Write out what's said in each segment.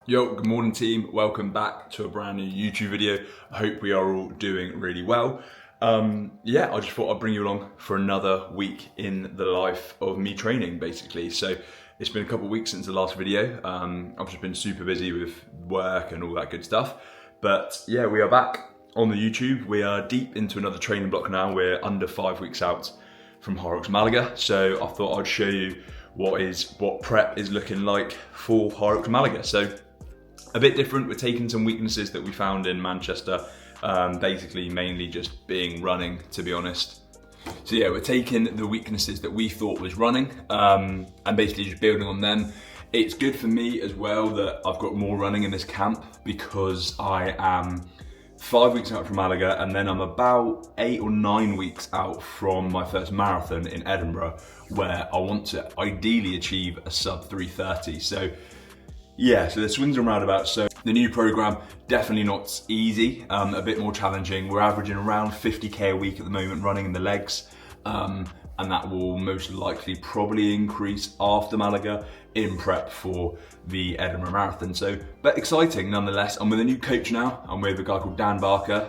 Yo, good morning team. Welcome back to a brand new YouTube video. I hope we are all doing really well. I just thought I'd bring you along for another week in the life of me training, basically. So it's been a couple of weeks since the last video. I've just been super busy with work and all that good stuff. But yeah, we are back on the YouTube. We are deep into another training block now. We're under 5 weeks out from Horrocks Malaga. So I thought I'd show you what prep is looking like for Horrocks Malaga. So a bit different. We're taking some weaknesses that we found in Manchester, basically mainly just being running, to be honest. So yeah, we're taking the weaknesses that we thought was running and basically just building on them. It's good for me as well that I've got more running in this camp because I am 5 weeks out from Malaga and then I'm about 8 or 9 weeks out from my first marathon in Edinburgh, where I want to ideally achieve a sub 3:30. So yeah, so there's swings and roundabouts. So the new program, definitely not easy, a bit more challenging. We're averaging around 50K a week at the moment running in the legs. And that will most likely probably increase after Malaga in prep for the Edinburgh Marathon. So, but exciting nonetheless. I'm with a new coach now. I'm with a guy called Dan Barker.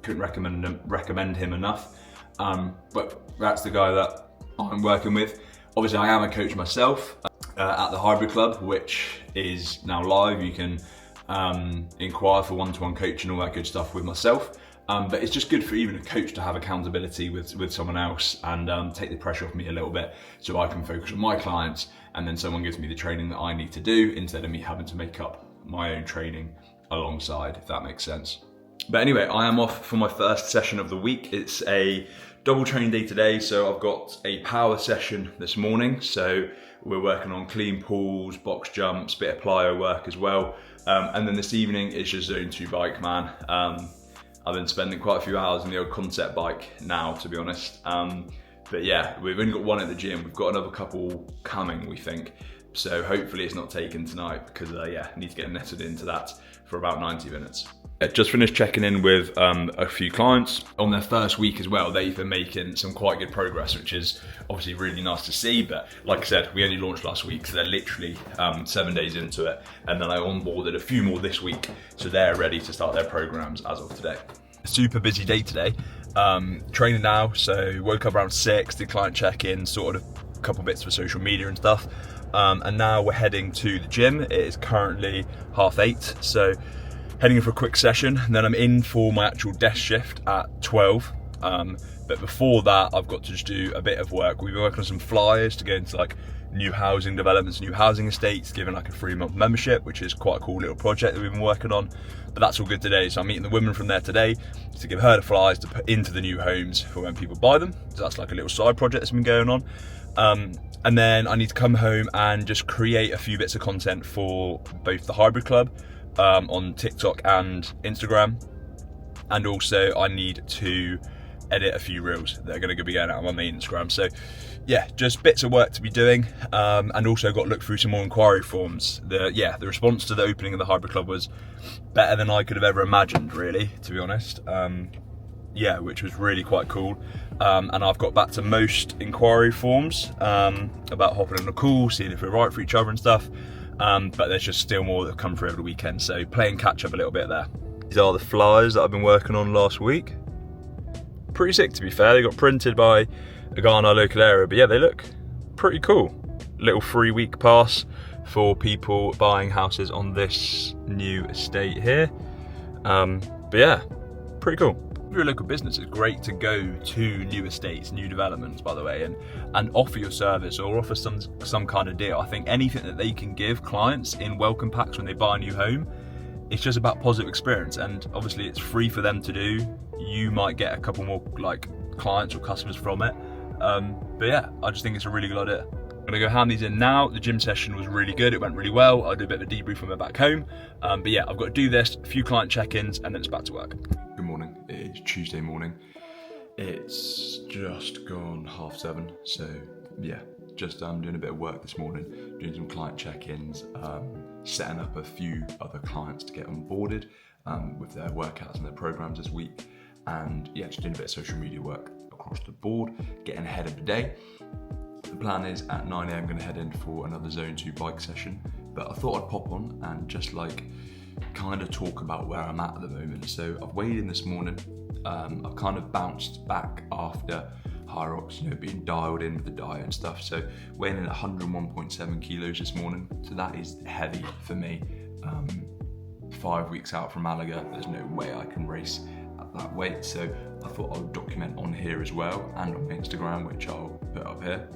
Couldn't recommend him enough. But that's the guy that I'm working with. Obviously I am a coach myself. At the Hybrid Club, which is now live. You can inquire for one-to-one coaching, all that good stuff with myself. But it's just good for even a coach to have accountability with someone else and take the pressure off me a little bit so I can focus on my clients and then someone gives me the training that I need to do instead of me having to make up my own training alongside, if that makes sense. But anyway, I am off for my first session of the week. It's a double training day today, so I've got a power session this morning. So we're working on clean pulls, box jumps, bit of plyo work as well. And then this evening is just zone 2 bike, man. I've been spending quite a few hours on the old concept bike now, to be honest. But yeah, we've only got one at the gym. We've got another couple coming, we think. So hopefully it's not taken tonight because I need to get netted into that for about 90 minutes. Just finished checking in with a few clients on their first week as well. They've been making some quite good progress, which is obviously really nice to see. But like I said, we only launched last week, so they're literally 7 days into it. And then I onboarded a few more this week, so they're ready to start their programs as of today. Super busy day today. Training now, so woke up around 6, did client check-in, sorted a couple bits for social media and stuff. And now we're heading to the gym. It is currently 8:30, so heading in for a quick session, and then I'm in for my actual desk shift at 12. But before that, I've got to just do a bit of work. We've been working on some flyers to go into like new housing developments, new housing estates, giving like a 3-month membership, which is quite a cool little project that we've been working on. But that's all good today. So I'm meeting the women from there today to give her the flyers to put into the new homes for when people buy them. So that's like a little side project that's been going on. And then I need to come home and just create a few bits of content for both the Hybrid Club, on TikTok and Instagram, and also I need to edit a few reels that are going to be going out on my main Instagram. So yeah, just bits of work to be doing, and also got to look through some more inquiry forms. The response to the opening of the Hybrid Club was better than I could have ever imagined, really, to be honest. Which was really quite cool. And I've got back to most inquiry forms about hopping on a call, seeing if we're right for each other and stuff. But there's just still more that have come through over the weekend, so playing catch up a little bit there. These are the flyers that I've been working on last week. Pretty sick, to be fair. They got printed by a guy in our local area, but yeah, they look pretty cool. Little 3-week pass for people buying houses on this new estate here. But yeah, pretty cool. If you're a local business, it's great to go to new estates, new developments, by the way, and offer your service or offer some kind of deal. I think anything that they can give clients in welcome packs when they buy a new home, it's just about positive experience, and obviously it's free for them to do. You might get a couple more like clients or customers from it. But yeah, I just think it's a really good idea. I'm gonna go hand these in now. The gym session was really good, it went really well. I'll do a bit of a debrief when we're back home. But yeah, I've got to do this, a few client check-ins, and then it's back to work. Good morning, it's Tuesday morning. It's just gone 7:30, so yeah, just doing a bit of work this morning, doing some client check-ins, setting up a few other clients to get onboarded with their workouts and their programs this week, and yeah, just doing a bit of social media work across the board, getting ahead of the day. The plan is at 9 AM I'm going to head in for another Zone 2 bike session but I thought I'd pop on and just like kind of talk about where I'm at the moment. So I've weighed in this morning. I've kind of bounced back after High Rocks, being dialed in with the diet and stuff. So weighing in at 101.7 kilos this morning. So that is heavy for me. 5 weeks out from Malaga, there's no way I can race at that weight. So I thought I would document on here as well and on my Instagram, which I'll put up here.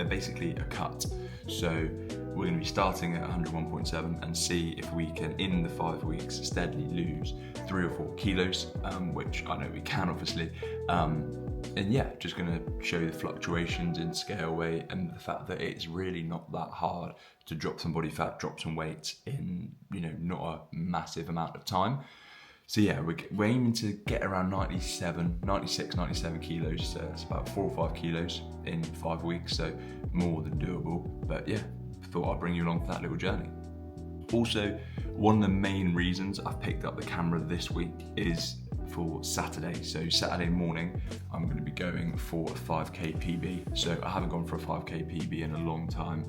Basically a cut. So we're going to be starting at 101.7 and see if we can, in the 5 weeks, steadily lose 3 or 4 kilos, which I know we can obviously. And yeah, just going to show the fluctuations in scale weight and the fact that it's really not that hard to drop some body fat, drop some weight in, not a massive amount of time. So yeah, we're aiming to get around 96, 97 kilos. So it's about 4 or 5 kilos in 5 weeks. So more than doable. But yeah, thought I'd bring you along for that little journey. Also, one of the main reasons I've picked up the camera this week is for Saturday. So Saturday morning, I'm going to be going for a 5k PB. So I haven't gone for a 5k PB in a long time.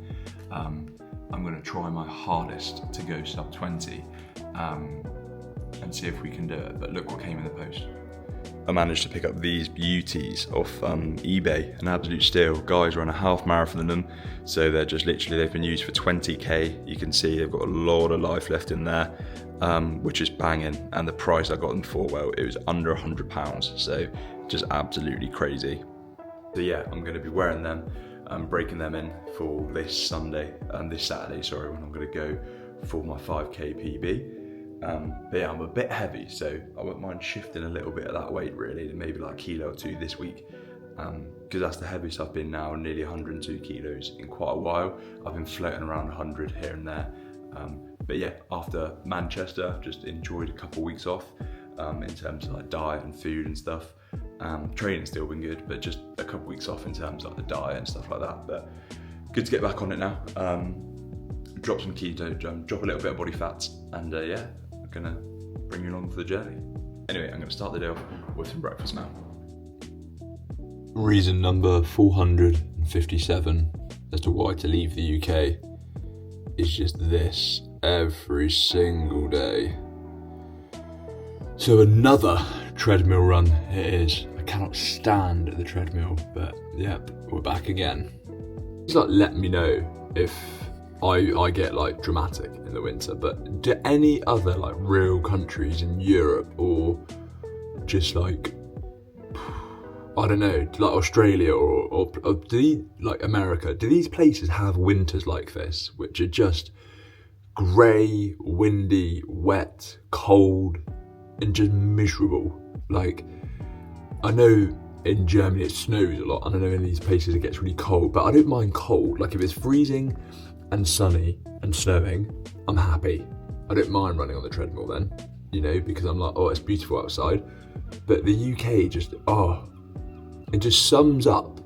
I'm going to try my hardest to go sub 20 and see if we can do it. But look what came in the post. I managed to pick up these beauties off eBay, an absolute steal. Guys run a half marathon in them, so they're just literally, they've been used for 20k. You can see they've got a lot of life left in there, which is banging. And the price I got them for, well, it was under £100, so just absolutely crazy. So yeah, I'm going to be wearing them, breaking them in for this Saturday, when I'm going to go for my 5k PB. But yeah, I'm a bit heavy, so I wouldn't mind shifting a little bit of that weight really, maybe like a kilo or 2 this week, because that's the heaviest I've been now, nearly 102 kilos in quite a while. I've been floating around 100 here and there, but yeah, after Manchester, I've just enjoyed a couple of weeks off in terms of like diet and food and stuff. Training's still been good, but just a couple of weeks off in terms of like the diet and stuff like that. But good to get back on it now. Drop some keto, drop a little bit of body fat, and yeah, gonna bring you along for the journey. Anyway, I'm gonna start the day off with some breakfast now. Reason number 457 as to why to leave the UK is just this every single day. So another treadmill run it is. I cannot stand the treadmill, but yep, we're back again. Just like let me know if I get like dramatic in the winter, but do any other like real countries in Europe or just like, I don't know, like Australia or like America, do these places have winters like this, which are just grey, windy, wet, cold, and just miserable? Like, I know in Germany it snows a lot, and I know in these places it gets really cold, but I don't mind cold. Like if it's freezing and sunny and snowing, I'm happy. I don't mind running on the treadmill then, because I'm like, oh, it's beautiful outside. But the UK just, it just sums up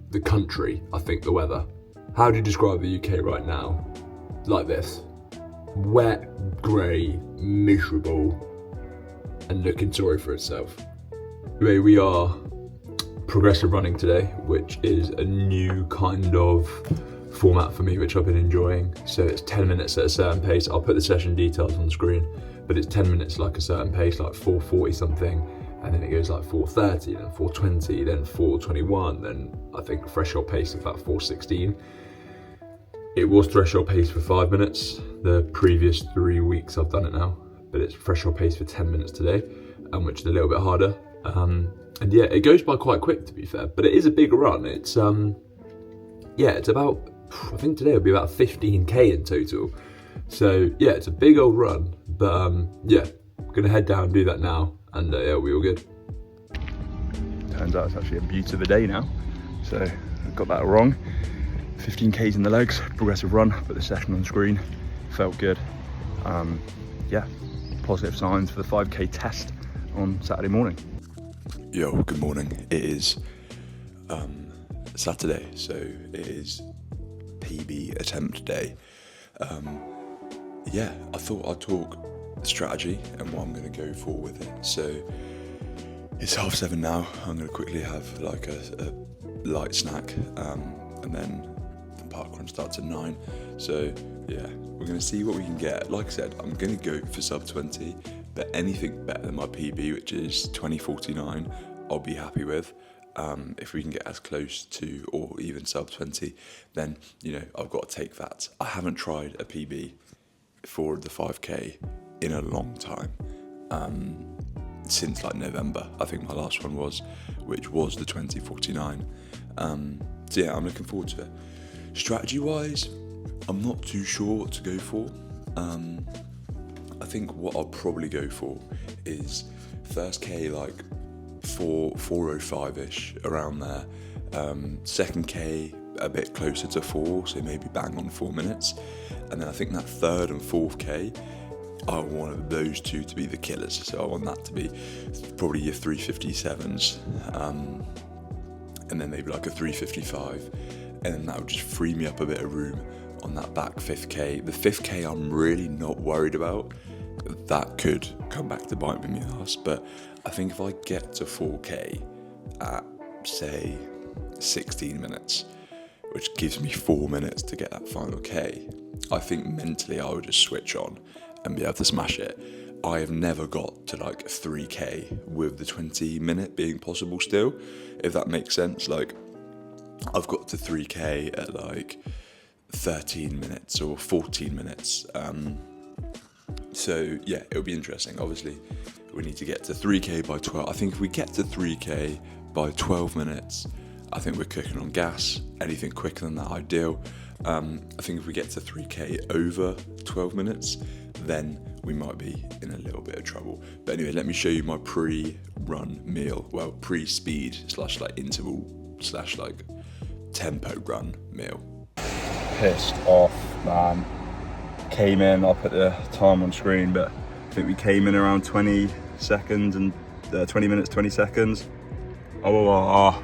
the country, I think, the weather. How do you describe the UK right now? Like this: wet, grey, miserable, and looking sorry for itself. Anyway, we are progressive running today, which is a new kind of format for me, which I've been enjoying. So it's 10 minutes at a certain pace. I'll put the session details on the screen, but it's 10 minutes like a certain pace, like 4:40 something, and then it goes like 4:30, then 4:20, then 4:21, then I think threshold pace of about 4:16. It was threshold pace for 5 minutes the previous 3 weeks I've done it now, but it's threshold pace for 10 minutes today, which is a little bit harder. And yeah, it goes by quite quick, to be fair, but it is a big run. It's it's about, I think today will be about 15k in total. So yeah, it's a big old run, but yeah, I'm gonna head down and do that now, and yeah, we're all good. Turns out it's actually a beauty of a day now, so I got that wrong. 15k's in the legs, progressive run, put the session on the screen, felt good. Yeah, positive signs for the 5k test on Saturday morning. Yo, good morning. It is Saturday, so it is PB attempt day. Yeah, I thought I'd talk strategy and what I'm going to go for with it. So it's 7:30 now. I'm going to quickly have like a light snack, and then the park run starts at 9. So yeah, we're going to see what we can get. Like I said, I'm going to go for sub 20, but anything better than my PB, which is 20:49, I'll be happy with. If we can get as close to or even sub 20, then, I've got to take that. I haven't tried a PB for the 5K in a long time. Since like November, I think my last one was, which was the 20:49. So yeah, I'm looking forward to it. Strategy wise, I'm not too sure what to go for. I think what I'll probably go for is first K like 4:05ish, around there. Second K a bit closer to 4, so maybe bang on 4 minutes. And then I think that third and fourth K, I want those two to be the killers. So I want that to be probably your 3:57s, and then maybe like a 3:55, and then that would just free me up a bit of room on that back 5th K. The 5th K I'm really not worried about. That could come back to bite me in the ass, but I think if I get to 4K at, say, 16 minutes, which gives me 4 minutes to get that final K, I think mentally I would just switch on and be able to smash it. I have never got to like 3K with the 20 minute being possible still, if that makes sense. Like, I've got to 3K at like 13 minutes or 14 minutes. So yeah, it'll be interesting. Obviously, we need to get to 3K by 12. I think if we get to 3K by 12 minutes, I think we're cooking on gas. Anything quicker than that, ideal. I think if we get to 3K over 12 minutes, then we might be in a little bit of trouble. But anyway, let me show you my pre-run meal. Well, pre-speed / like interval / like tempo run meal. Pissed off, man. Came in, I'll put the time on screen, but I think we came in around 20 seconds and 20 minutes, 20 seconds. Oh,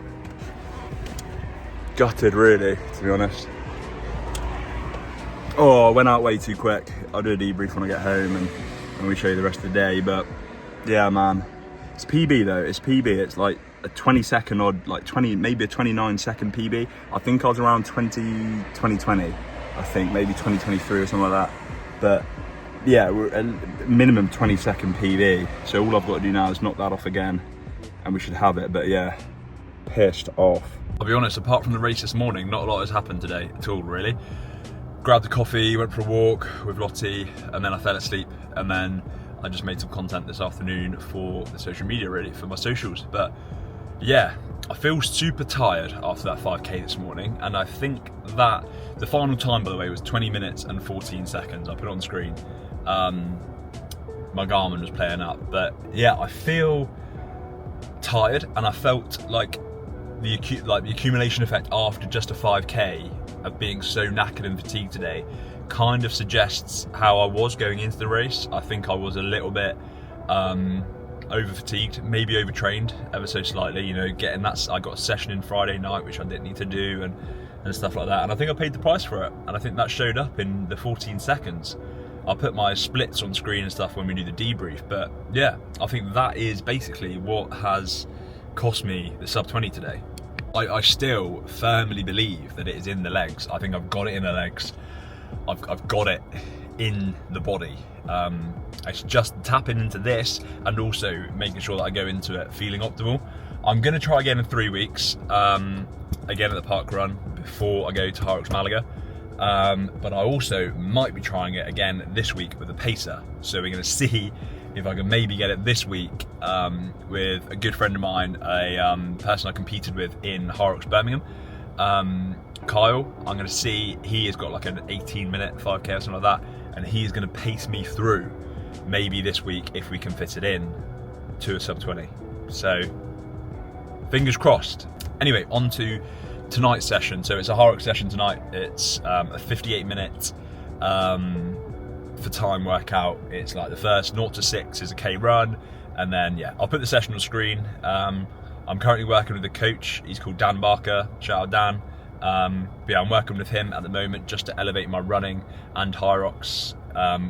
gutted really, to be honest. I went out way too quick. I'll do a debrief when I get home and we show you the rest of the day, but yeah, man. It's PB though, it's PB, it's like a 20 second odd, like 20, maybe a 29 second PB. I think I was around 2020, I think, maybe 2023 or something like that. But yeah, we're a minimum 20 second PB. So all I've got to do now is knock that off again and we should have it. But yeah, pissed off. I'll be honest, apart from the race this morning, not a lot has happened today at all, really. Grabbed a coffee, went for a walk with Lottie, and then I fell asleep. And then I just made some content this afternoon for the social media, really, for my socials. But yeah, I feel super tired after that 5K this morning, and I think that the final time, by the way, was 20 minutes and 14 seconds. I put it on screen. My Garmin was playing up, but yeah, I feel tired, and I felt like the accumulation effect after just a 5K of being so knackered and fatigued today kind of suggests how I was going into the race. I think I was a little bit over fatigued, maybe overtrained ever so slightly, getting that. I got a session in Friday night which I didn't need to do and stuff like that, and I think I paid the price for it, and I think that showed up in the 14 seconds. I'll put my splits on screen and stuff when we do the debrief, but yeah, I think that is basically what has cost me the sub 20 today. I still firmly believe that it is in the legs. I think I've got it in the legs. I've got it in the body. It's just tapping into this and also making sure that I go into it feeling optimal. I'm going to try again in 3 weeks, again at the park run before I go to Hyrox Malaga. But I also might be trying it again this week with a pacer. So we're going to see if I can maybe get it this week with a good friend of mine, a person I competed with in Hyrox Birmingham, Kyle. I'm going to see, he has got like an 18-minute 5K or something like that, and he's going to pace me through maybe this week if we can fit it in to a sub 20. So fingers crossed. Anyway, on to tonight's session. So it's a Hyrox session tonight. It's a 58-minute for time workout. It's like the first 0 to 6 is a K run, and then yeah, I'll put the session on screen. I'm currently working with a coach. He's called Dan Barker. Shout out Dan. But yeah, I'm working with him at the moment just to elevate my running and Hyrox.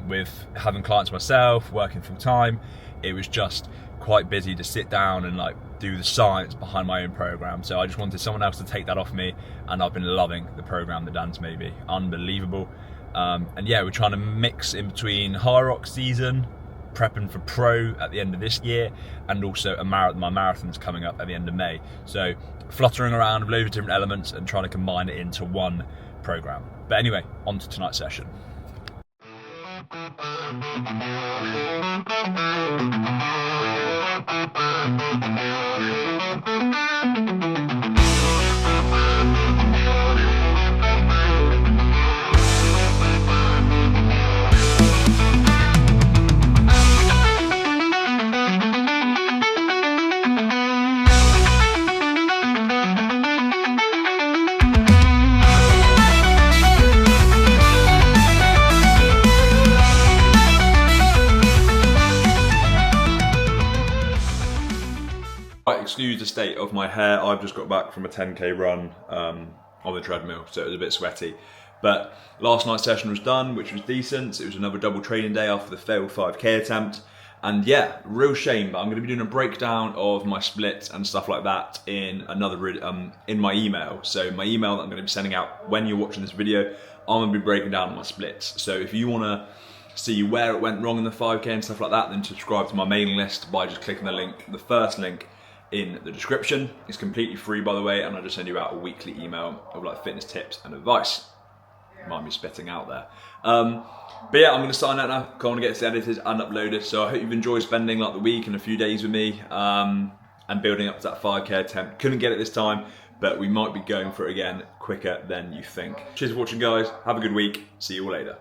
With having clients myself, working full time, it was just quite busy to sit down and like do the science behind my own program. So I just wanted someone else to take that off me, and I've been loving the program that Dan's made me. Unbelievable. And yeah, we're trying to mix in between high rock season, prepping for pro at the end of this year, and also my marathon's coming up at the end of May. So fluttering around with loads of different elements and trying to combine it into one program. But anyway, on to tonight's session. Excuse the state of my hair. I've just got back from a 10k run on the treadmill, so it was a bit sweaty. But last night's session was done, which was decent. It was another double training day after the failed 5k attempt. And yeah, real shame, but I'm going to be doing a breakdown of my splits and stuff like that in another in my email. So my email that I'm going to be sending out when you're watching this video, I'm going to be breaking down my splits. So if you want to see where it went wrong in the 5k and stuff like that, then subscribe to my mailing list by just clicking the link, the first link in the description. It's completely free, by the way, and I just send you out a weekly email of like fitness tips and advice. Mind me spitting out there. But yeah, I'm going to sign out now. I want to get this edited and uploaded. So I hope you've enjoyed spending like the week and a few days with me and building up to that 5k attempt. Couldn't get it this time, but we might be going for it again quicker than you think. Cheers for watching, guys. Have a good week. See you all later.